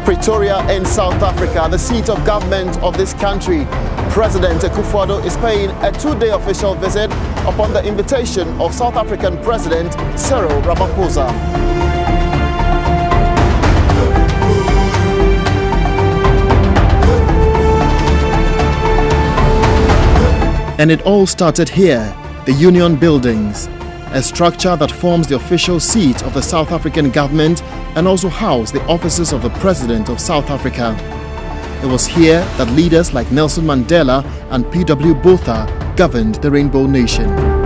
Pretoria in South Africa, the seat of government of this country. President Akufo-Addo is paying a two-day official visit upon the invitation of South African President Cyril Ramaphosa. And it all started here, the Union Buildings, a structure that forms the official seat of the South African government and also housed the offices of the President of South Africa. It was here that leaders like Nelson Mandela and P.W. Botha governed the Rainbow Nation.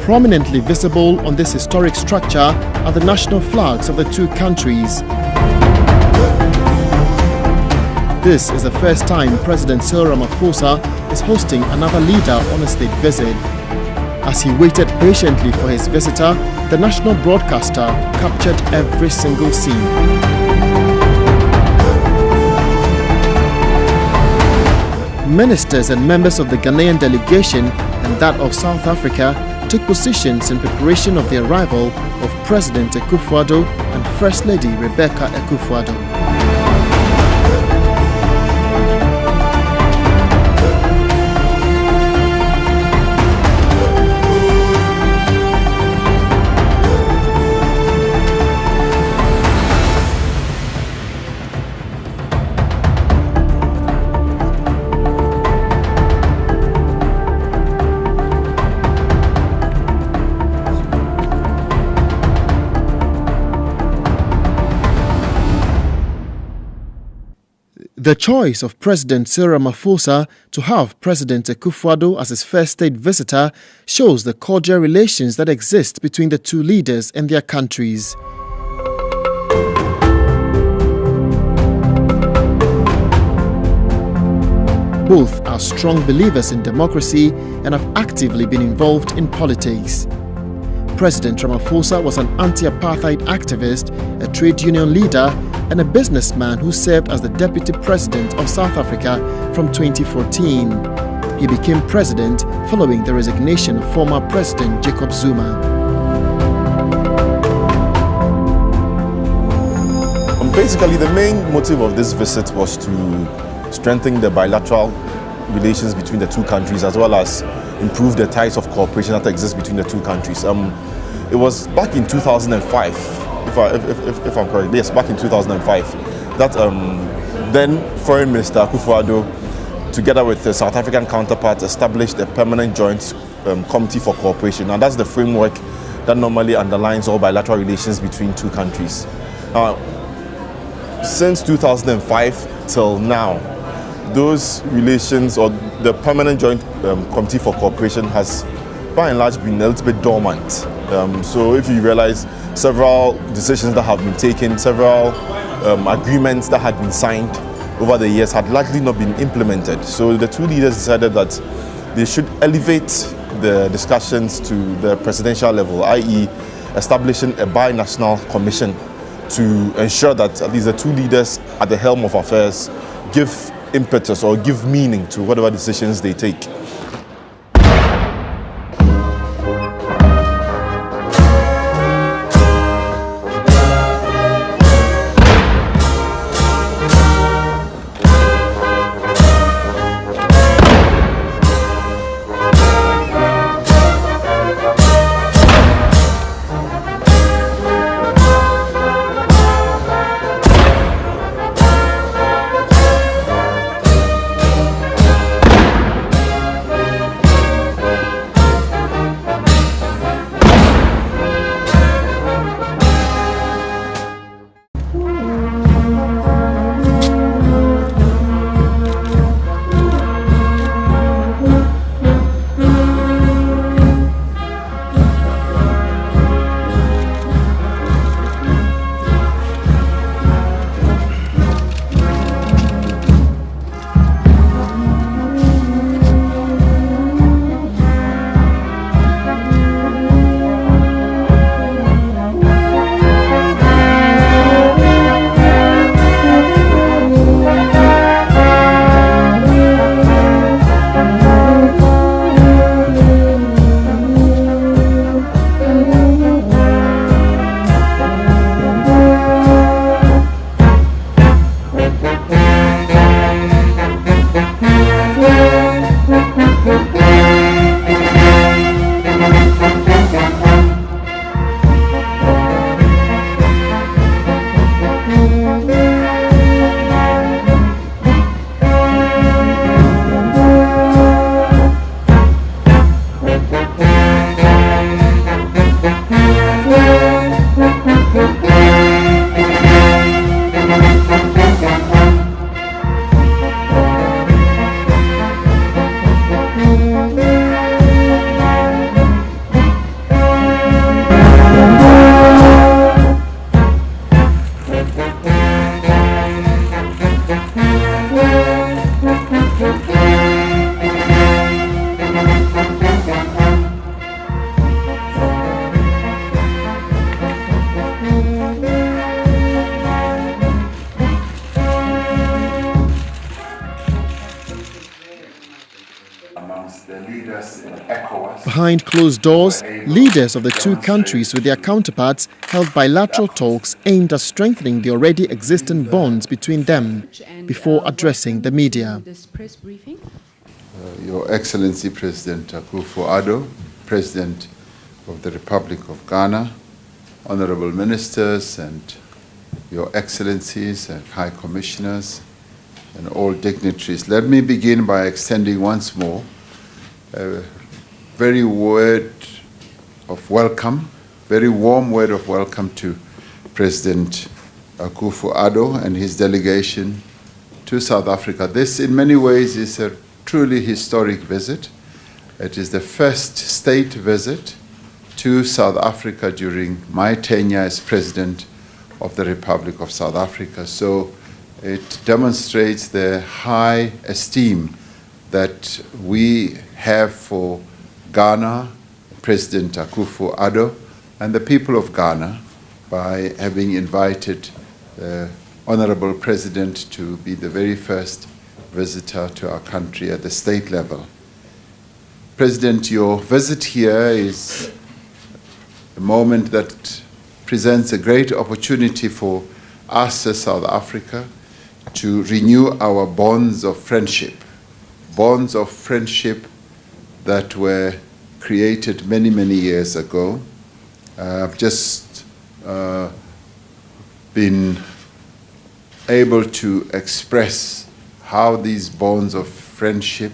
Prominently visible on this historic structure are the national flags of the two countries. This is the first time President Cyril Ramaphosa is hosting another leader on a state visit. As he waited patiently for his visitor, the national broadcaster captured every single scene. Ministers and members of the Ghanaian delegation and that of South Africa took positions in preparation of the arrival of President Akufo-Addo and First Lady Rebecca Akufo-Addo. The choice of President Cyril Ramaphosa to have President Akufo-Addo as his first state visitor shows the cordial relations that exist between the two leaders and their countries. Both are strong believers in democracy and have actively been involved in politics. President Ramaphosa was an anti-apartheid activist, a trade union leader, and a businessman who served as the Deputy President of South Africa from 2014. He became president following the resignation of former President Jacob Zuma. Basically, the main motive of this visit was to strengthen the bilateral relations between the two countries as well as improve the ties of cooperation that exist between the two countries. It was back in 2005, if I'm correct, yes, back in 2005, that then Foreign Minister Akufo-Addo, together with the South African counterpart, established a permanent joint committee for cooperation, and that's the framework that normally underlines all bilateral relations between two countries. Since 2005 till now, those relations, or the permanent joint committee for cooperation, has by and large been a little bit dormant. So if you realize, several decisions that have been taken, several agreements that had been signed over the years had largely not been implemented. So the two leaders decided that they should elevate the discussions to the presidential level, i.e. establishing a binational commission to ensure that at least the two leaders at the helm of affairs give impetus or give meaning to whatever decisions they take. Behind closed doors, leaders of the two countries with their counterparts held bilateral talks aimed at strengthening the already existing bonds between them before addressing the media. Your Excellency President Akufo-Addo, President of the Republic of Ghana, Honorable Ministers and Your Excellencies and High Commissioners and all dignitaries. Let me begin by extending once more a very word of welcome, very warm word of welcome to President Akufo-Addo and his delegation to South Africa. This, in many ways, is a truly historic visit. It is the first state visit to South Africa during my tenure as President of the Republic of South Africa. So it demonstrates the high esteem that we have for Ghana, President Akufo-Addo, and the people of Ghana by having invited the Honorable President to be the very first visitor to our country at the state level. President, your visit here is a moment that presents a great opportunity for us as South Africa to renew our bonds of friendship that were created many, many years ago. I've just been able to express how these bonds of friendship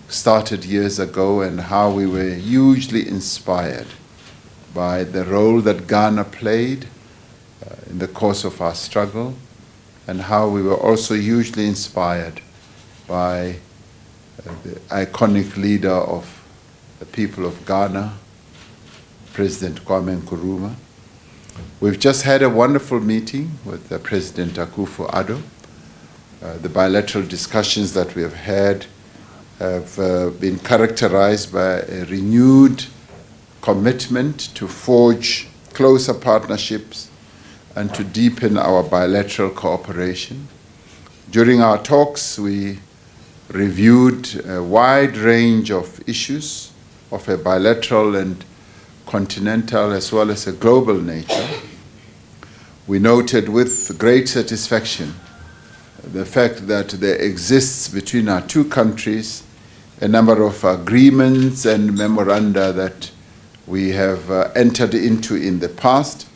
started years ago and how we were hugely inspired by the role that Ghana played in the course of our struggle, and how we were also hugely inspired by the iconic leader of the people of Ghana, President Kwame Nkrumah. We've just had a wonderful meeting with President Akufo-Addo. The bilateral discussions that we have had have been characterized by a renewed commitment to forge closer partnerships and to deepen our bilateral cooperation. During our talks, we reviewed a wide range of issues of a bilateral and continental as well as a global nature. We noted with great satisfaction the fact that there exists between our two countries a number of agreements and memoranda that we have entered into in the past.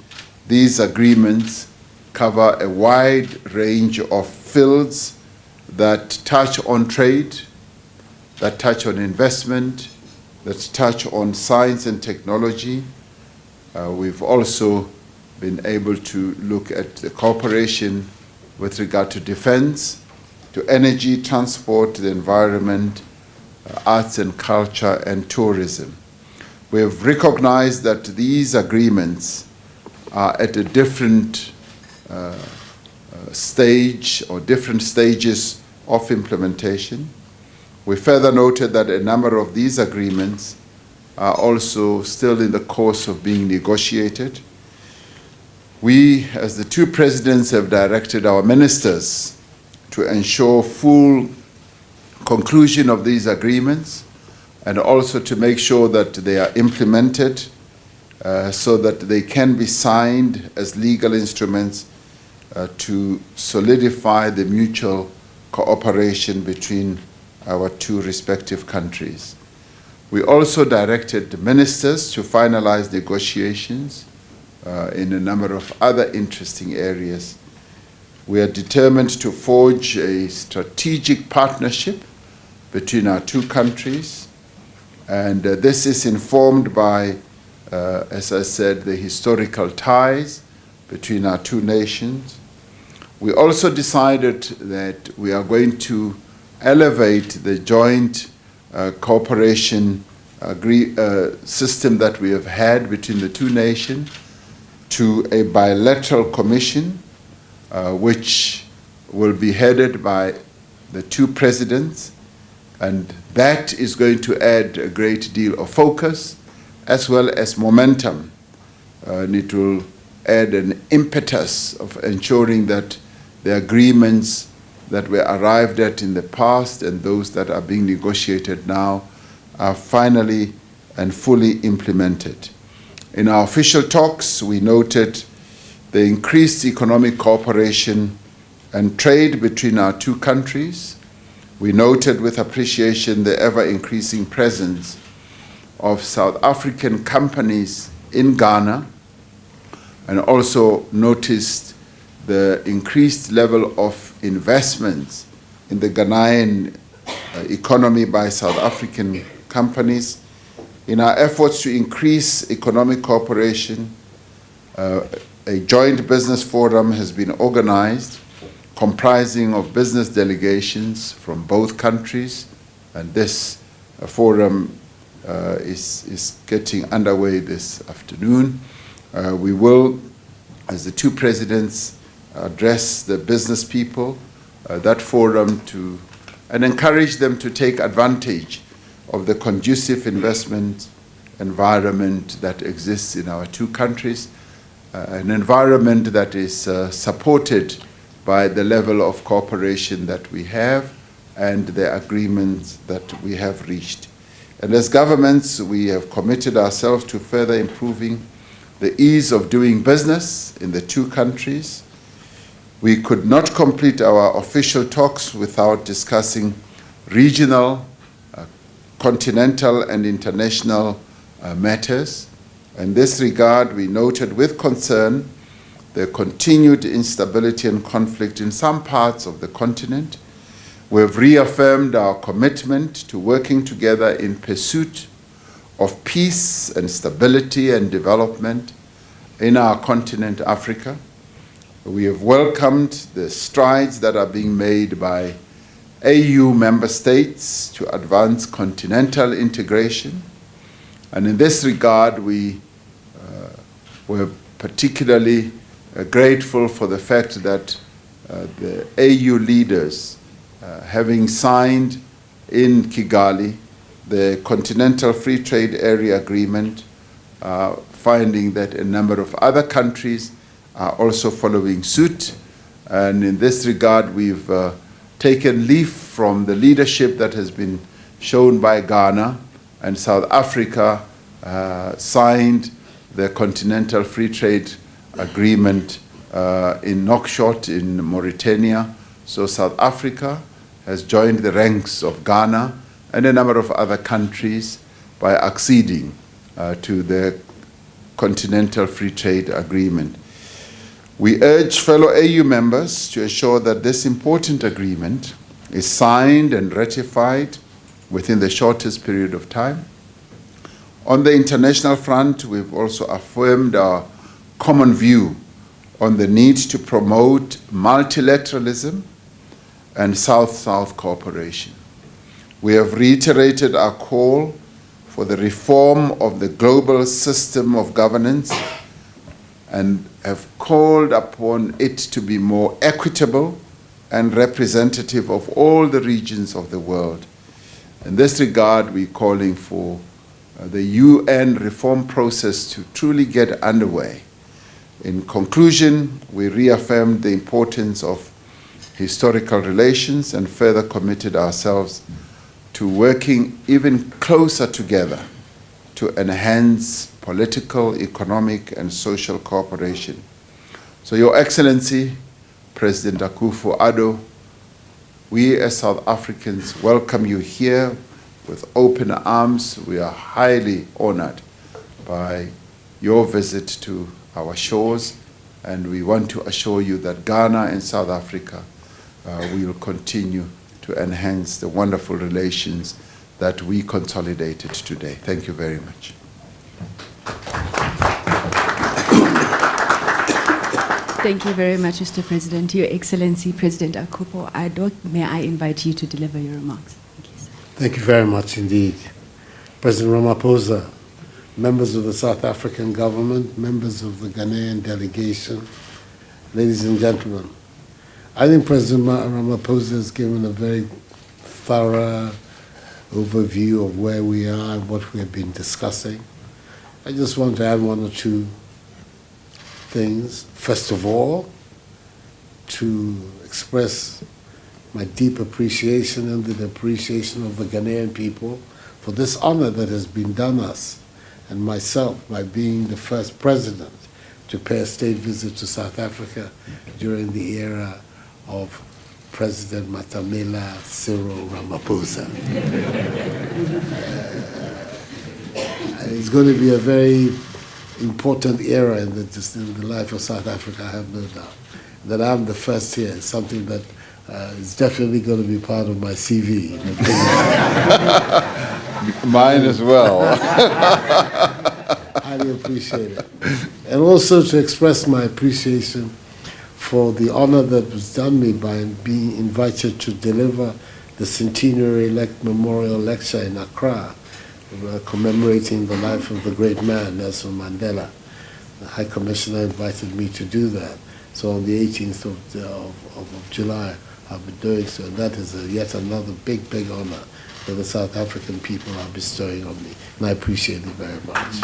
These agreements cover a wide range of fields that touch on trade, that touch on investment, that touch on science and technology. We've also been able to look at the cooperation with regard to defense, to energy, transport, the environment, arts and culture, and tourism. We have recognized that these agreements are at a different stage or different stages of implementation. We further noted that a number of these agreements are also still in the course of being negotiated. We, as the two presidents, have directed our ministers to ensure full conclusion of these agreements and also to make sure that they are implemented so that they can be signed as legal instruments to solidify the mutual cooperation between our two respective countries. We also directed ministers to finalize negotiations in a number of other interesting areas. We are determined to forge a strategic partnership between our two countries, and this is informed by, as I said, the historical ties between our two nations. We also decided that we are going to elevate the joint cooperation system that we have had between the two nations to a bilateral commission which will be headed by the two presidents, and that is going to add a great deal of focus as well as momentum. And it will add an impetus of ensuring that the agreements that were arrived at in the past and those that are being negotiated now are finally and fully implemented. In our official talks, we noted the increased economic cooperation and trade between our two countries. We noted with appreciation the ever-increasing presence of South African companies in Ghana, and also noticed the increased level of investments in the Ghanaian economy by South African companies. In our efforts to increase economic cooperation, a joint business forum has been organized comprising of business delegations from both countries, and this forum is getting underway this afternoon. We will, as the two presidents, address the business people, that forum, and encourage them to take advantage of the conducive investment environment that exists in our two countries, an environment that is supported by the level of cooperation that we have and the agreements that we have reached. And as governments, we have committed ourselves to further improving the ease of doing business in the two countries. We could not complete our official talks without discussing regional, continental, and international matters. In this regard, we noted with concern the continued instability and conflict in some parts of the continent. We have reaffirmed our commitment to working together in pursuit of peace and stability and development in our continent, Africa. We have welcomed the strides that are being made by AU member states to advance continental integration. And in this regard, we were particularly grateful for the fact that the AU leaders, having signed in Kigali the Continental Free Trade Area Agreement, finding that a number of other countries are also following suit. And in this regard, we've taken leaf from the leadership that has been shown by Ghana, and South Africa signed the Continental Free Trade Agreement in Nouakchott in Mauritania. So South Africa has joined the ranks of Ghana and a number of other countries by acceding to the Continental Free Trade Agreement. We urge fellow AU members to ensure that this important agreement is signed and ratified within the shortest period of time. On the international front, we've also affirmed our common view on the need to promote multilateralism and South-South cooperation. We have reiterated our call for the reform of the global system of governance and have called upon it to be more equitable and representative of all the regions of the world. In this regard, we're calling for the UN reform process to truly get underway. In conclusion, we reaffirmed the importance of historical relations and further committed ourselves to working even closer together to enhance political, economic, and social cooperation. So, Your Excellency, President Akufo-Addo, we as South Africans welcome you here with open arms. We are highly honored by your visit to our shores, and we want to assure you that Ghana and South Africa will continue to enhance the wonderful relations that we consolidated today. Thank you very much. Thank you very much, Mr. President. Your Excellency, President Akufo-Addo, may I invite you to deliver your remarks. Thank you, sir. Thank you very much indeed. President Ramaphosa, members of the South African government, members of the Ghanaian delegation, ladies and gentlemen, I think President Ramaphosa has given a very thorough overview of where we are and what we have been discussing. I just want to add one or two things. First of all, to express my deep appreciation and the appreciation of the Ghanaian people for this honor that has been done us and myself by being the first president to pay a state visit to South Africa during the era of President Matamela Cyril Ramaphosa. It's going to be a very important era in the life of South Africa, I have no doubt. That I'm the first here is something that is definitely going to be part of my CV. Mine as well. Highly appreciate it. And also to express my appreciation for the honor that was done me by being invited to deliver the Centenary Memorial Lecture in Accra, commemorating the life of the great man, Nelson Mandela. The High Commissioner invited me to do that. So on the 18th of July, I'll be doing so. And that is yet another big, big honor that the South African people are bestowing on me. And I appreciate it very much.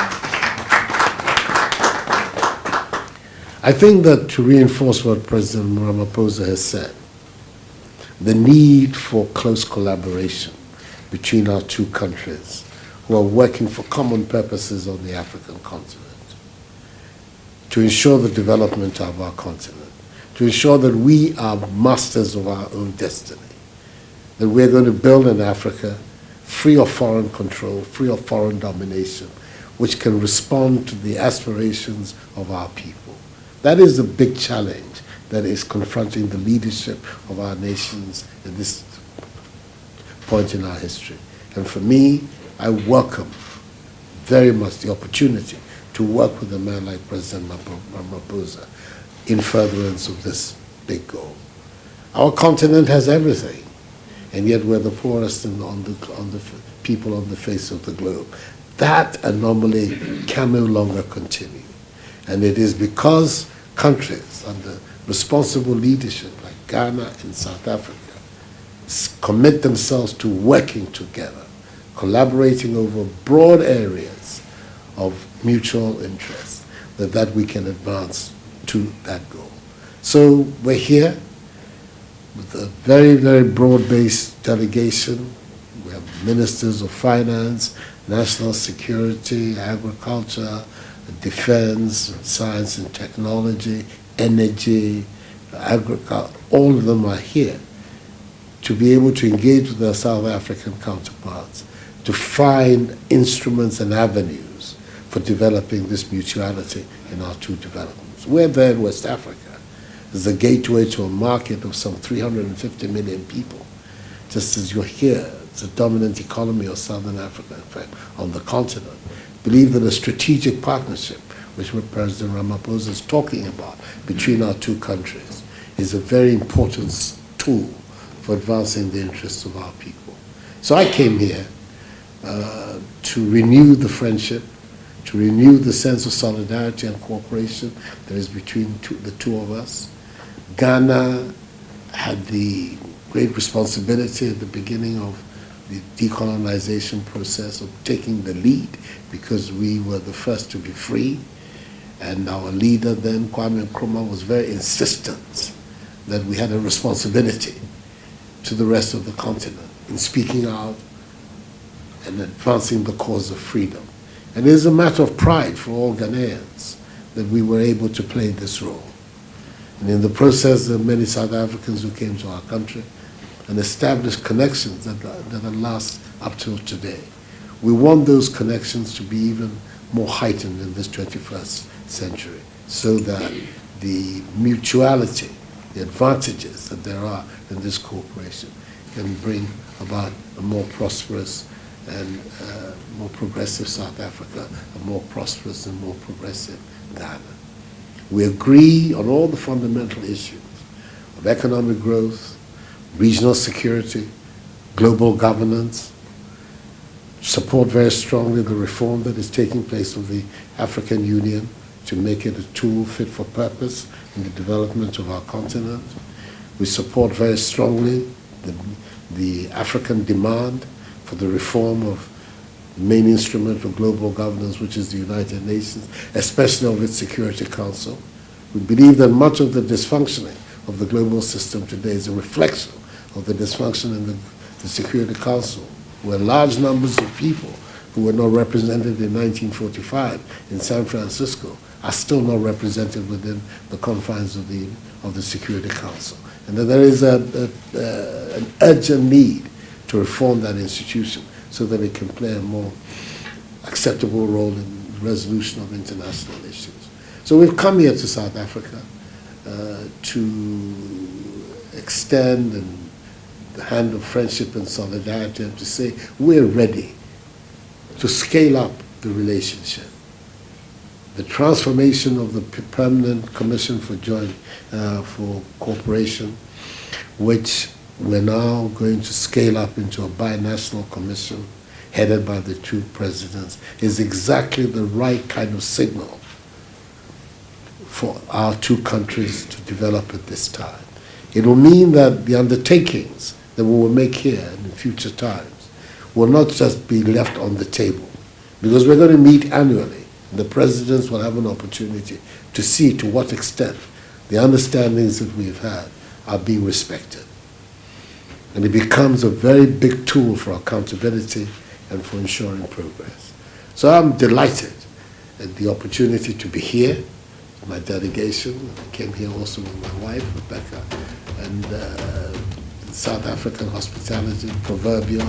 I think that to reinforce what President Ramaphosa has said, the need for close collaboration between our two countries who are working for common purposes on the African continent, to ensure the development of our continent, to ensure that we are masters of our own destiny, that we're going to build an Africa free of foreign control, free of foreign domination, which can respond to the aspirations of our people. That is the big challenge that is confronting the leadership of our nations at this point in our history. And for me, I welcome very much the opportunity to work with a man like President Ramaphosa in furtherance of this big goal. Our continent has everything, and yet we're the poorest on the people on the face of the globe. That anomaly can no longer continue. And it is because countries under responsible leadership like Ghana and South Africa commit themselves to working together, collaborating over broad areas of mutual interest, that we can advance to that goal. So we're here with a very, very broad-based delegation. We have ministers of finance, national security, agriculture, defense, science and technology, energy, agriculture. All of them are here to be able to engage with their South African counterparts, to find instruments and avenues for developing this mutuality in our two developments. We're there in West Africa. It's a gateway to a market of some 350 million people. Just as you're here, it's a dominant economy of Southern Africa, in fact, on the continent. Believe that a strategic partnership, which what President Ramaphosa is talking about between our two countries, is a very important tool for advancing the interests of our people. So I came here to renew the friendship, to renew the sense of solidarity and cooperation that is between the two of us. Ghana had the great responsibility at the beginning of the decolonization process of taking the lead because we were the first to be free. And our leader then, Kwame Nkrumah, was very insistent that we had a responsibility to the rest of the continent in speaking out and advancing the cause of freedom. And it is a matter of pride for all Ghanaians that we were able to play this role. And in the process, there are many South Africans who came to our country and established connections that last up till today. We want those connections to be even more heightened in this 21st century so that the mutuality, the advantages that there are in this cooperation can bring about a more prosperous and more progressive South Africa, a more prosperous and more progressive Ghana. We agree on all the fundamental issues of economic growth, regional security, global governance, support very strongly the reform that is taking place of the African Union to make it a tool fit for purpose in the development of our continent. We support very strongly the African demand for the reform of the main instrument of global governance, which is the United Nations, especially of its Security Council. We believe that much of the dysfunctioning of the global system today is a reflection of the dysfunction in the Security Council where large numbers of people who were not represented in 1945 in San Francisco are still not represented within the confines of the Security Council. And that there is an urgent need to reform that institution so that it can play a more acceptable role in the resolution of international issues. So we've come here to South Africa to extend the hand of friendship and solidarity and to say we're ready to scale up the relationship. The transformation of the Permanent Commission for Cooperation, which we're now going to scale up into a binational commission headed by the two presidents, is exactly the right kind of signal for our two countries to develop at this time. It will mean that the undertakings that we will make here in future times will not just be left on the table, because we're going to meet annually. The presidents will have an opportunity to see to what extent the understandings that we've had are being respected. And it becomes a very big tool for accountability and for ensuring progress. So I'm delighted at the opportunity to be here, my delegation. I came here also with my wife, Rebecca, and South African hospitality, proverbial,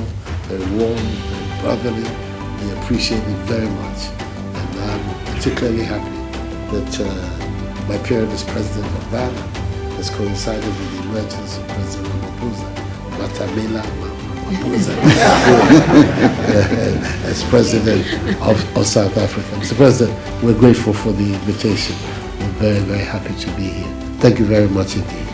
very warm, very brotherly. We appreciate it very much. And I'm particularly happy that my period as president of Ghana has coincided with the emergence of President Ramaphosa, Matamela Ramaphosa, as president of South Africa. Mr. President, we're grateful for the invitation. We're very, very happy to be here. Thank you very much indeed.